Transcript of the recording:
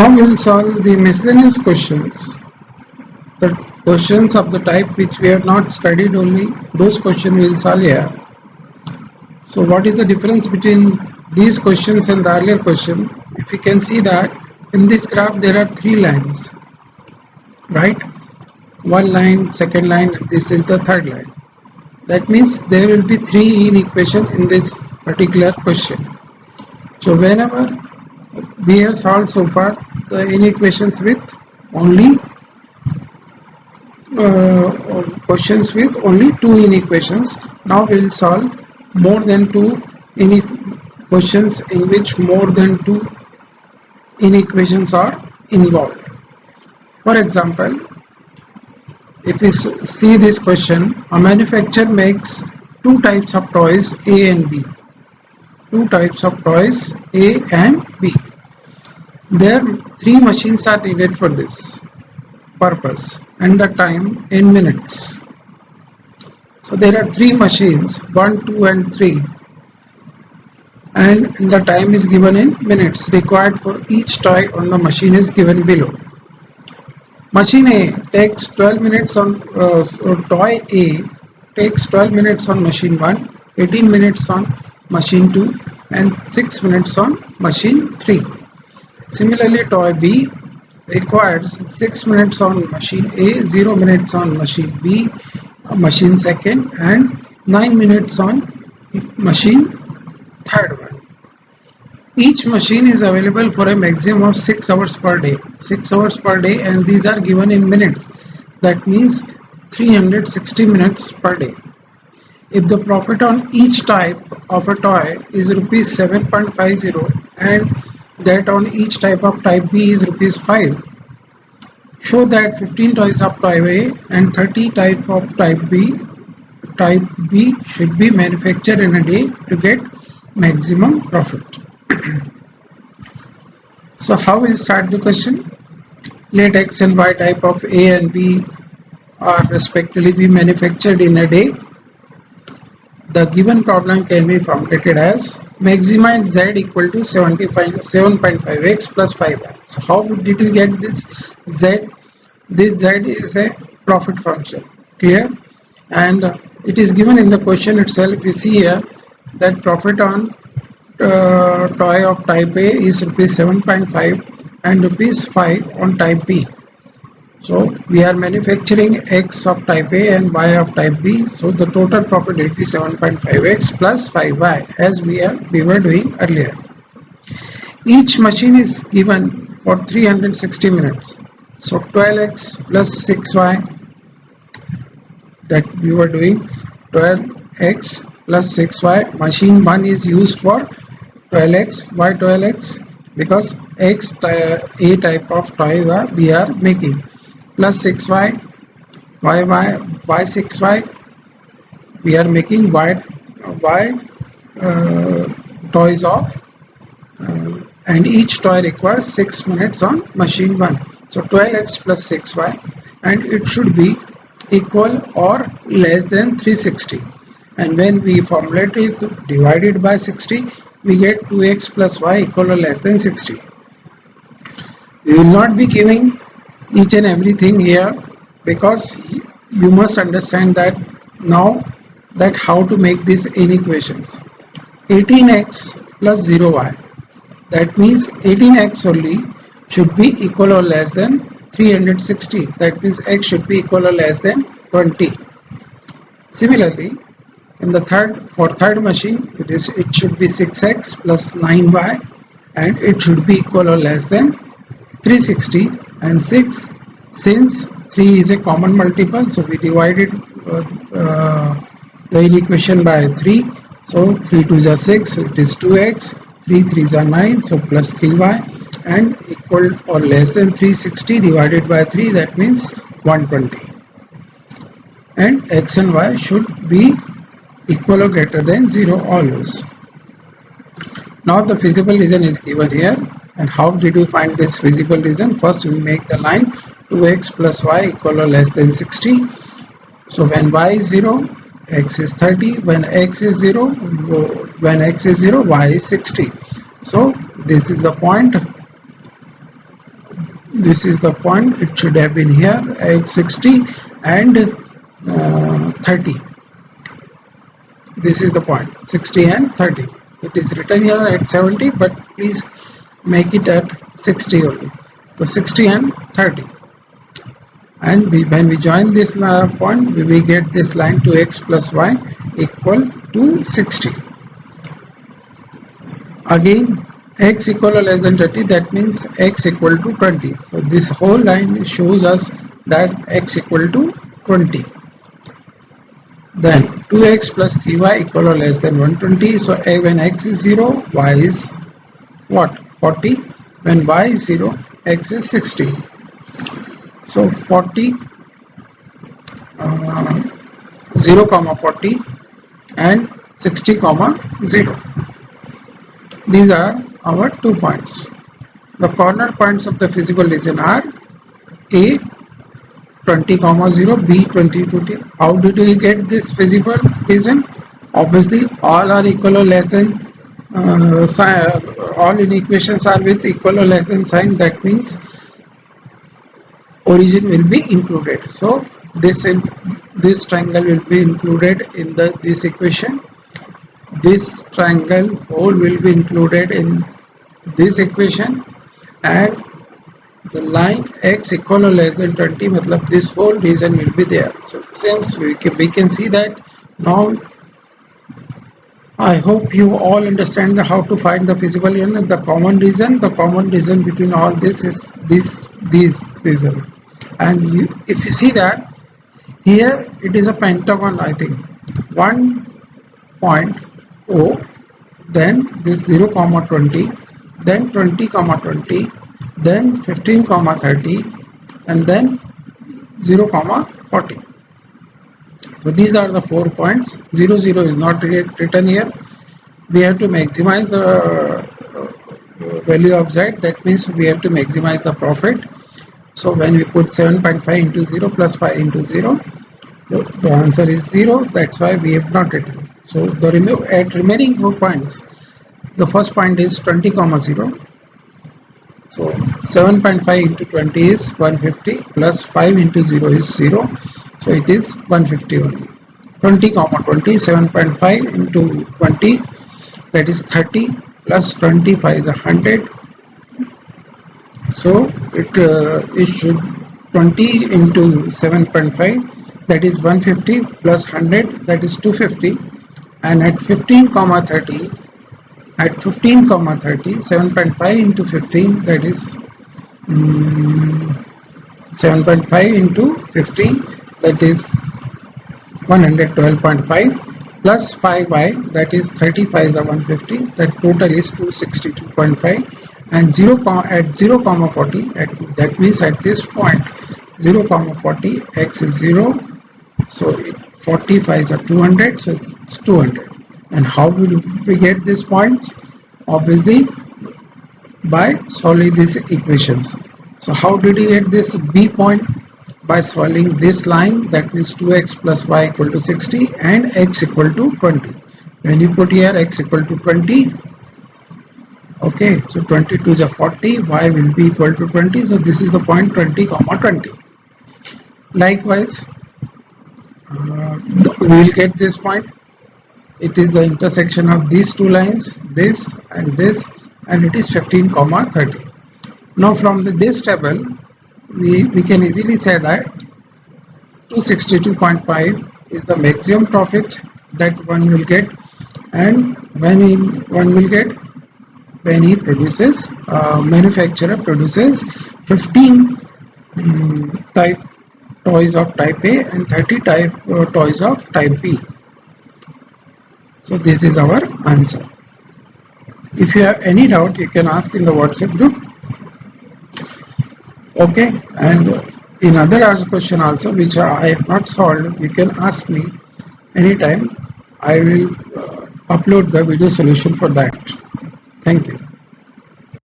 Now we'll solve the miscellaneous questions. The questions of the type which we have not studied, only those questions we'll solve here. So what is the difference between these questions and the earlier question? If you can see that in this graph there are three lines, right? One line, second line, this is the third line. That means there will be three inequations in this particular question. So whenever we have solved so far the inequations with only questions with only two inequations. Now we will solve more than two questions in which more than two inequations are involved. For example, if we see this question, a manufacturer makes two types of toys A and B. Two types of toys A and B. There three machines are needed for this purpose and the time in minutes. So there are three machines, 1, 2 and 3, and the time is given in minutes required for each toy on the machine is given below. Machine A takes 12 minutes on toy A takes 12 minutes on machine 1, 18 minutes on machine 2 and 6 minutes on machine 3. Similarly, toy B requires 6 minutes on machine A, 0 minutes on machine B, machine second, and 9 minutes on machine third one. Each machine is available for a maximum of 6 hours per day. 6 hours per day, and these are given in minutes. That means 360 minutes per day. If the profit on each type of a toy is rupees 7.50 and that on each type of type B is rupees 5, show that 15 toys of type A and 30 type of type B should be manufactured in a day to get maximum profit. So how will start the question? Let X and Y type of A and B are respectively be manufactured in a day. The given problem can be formulated as maximize Z equal to 7.5x plus 5y. So how did you get this Z? This Z is a profit function, clear? And it is given in the question itself. You see here that profit on toy of type A is rupees 7.5 and rupees 5 on type B. So we are manufacturing X of type A and Y of type B. So the total profit will be 7.5x plus 5y as we were doing earlier. Each machine is given for 360 minutes. So 12x plus 6y, that we were doing 12x plus 6y. Machine 1 is used for 12x. Why 12x? Because X A type of toys we are making. Plus 6y, y 6y, we are making y toys of and each toy requires 6 minutes on machine 1. So 12x plus 6y, and it should be equal or less than 360, and when we formulate it divided by 60, we get 2x plus y equal or less than 60. We will not be giving each and everything here because you must understand that now that how to make these inequations. 18x plus 0y, that means 18x only should be equal or less than 360. That means x should be equal or less than 20. Similarly, in the third machine, it should be 6x plus 9y and it should be equal or less than 360, and 6, since 3 is a common multiple, so we divided the inequation by 3. So 3 2s are 6, so it is 2x, 3 3s are 9, so plus 3y, and equal or less than 360 divided by 3, that means 120. And x and y should be equal or greater than 0 always. Now the feasible reason is given here. And how did we find this feasible reason? First we make the line 2x plus y equal or less than 60. So when y is 0, x is 30. When x is 0, y is 60. So this is the point This is the point. It should have been here at 60 and 30. This is the point, 60 and 30. It is written here at 70, but please make it at 60 only. So 60 and 30. And when we join this point, we will get this line to x plus y equal to 60. Again, x equal or less than 30, that means x equal to 20. So this whole line shows us that x equal to 20. Then 2x plus 3y equal or less than 120. So when x is 0, y is what? 40. When y is 0, x is 60. So 40, 0 comma 40 and 60 comma 0. These are our 2 points. The corner points of the physical region are A 20 comma 0, B 20 20. How did we get this physical region? Obviously all are equal or less than all inequations are with equal or less than sign. That means origin will be included. So this triangle will be included in this equation. This triangle whole will be included in this equation, and the line x equal or less than 20, matlab this whole region will be there. So since we can see that now, I hope you all understand how to find the physical unit. The common region between all this is this region. And if you see that here it is a pentagon, I think 1 point O, then this 0 comma 20, then 20 comma 20, then 15 comma 30, and then 0 comma 40. So these are the 4 points. 0 0 is not written here. We have to maximize the value of z. That means we have to maximize the profit. So when we put 7.5 into 0 plus 5 into 0, so the answer is 0. That's why we have not written. So the remaining 4 points, the first point is 20 comma 0. So 7.5 into 20 is 150 plus 5 into 0 is 0. So it is 150 only. 20 comma 20, 7.5 into 20, that is 30 plus 25 is 100. So it should 20 into 7.5, that is 150 plus 100, that is 250. And at 15 comma 30, 7.5 into 15, that is 7.5 into 15, that is 112.5 plus 5y, that is 35 is 150, that total is 262.5. And at 0 comma 40, that means at this point 0 comma 40, x is 0, so 45 is 200, so it's 200. And how will we get these points? Obviously by solving these equations. So how did we get this B point? By solving this line, that means 2x plus y equal to 60 and x equal to 20. When you put here x equal to 20, okay, so 22 is 40, y will be equal to 20, so this is the point 20 comma 20. Likewise, we will get this point. It is the intersection of these two lines, this, and it is 15 comma 30. Now from this table, we can easily say that 262.5 is the maximum profit that one will get, and when he produces, manufacturer produces 15 toys of type A and 30 toys of type B. So this is our answer. If you have any doubt, you can ask in the WhatsApp group. Okay, and in other question also which I have not solved, you can ask me anytime. I will upload the video solution for that.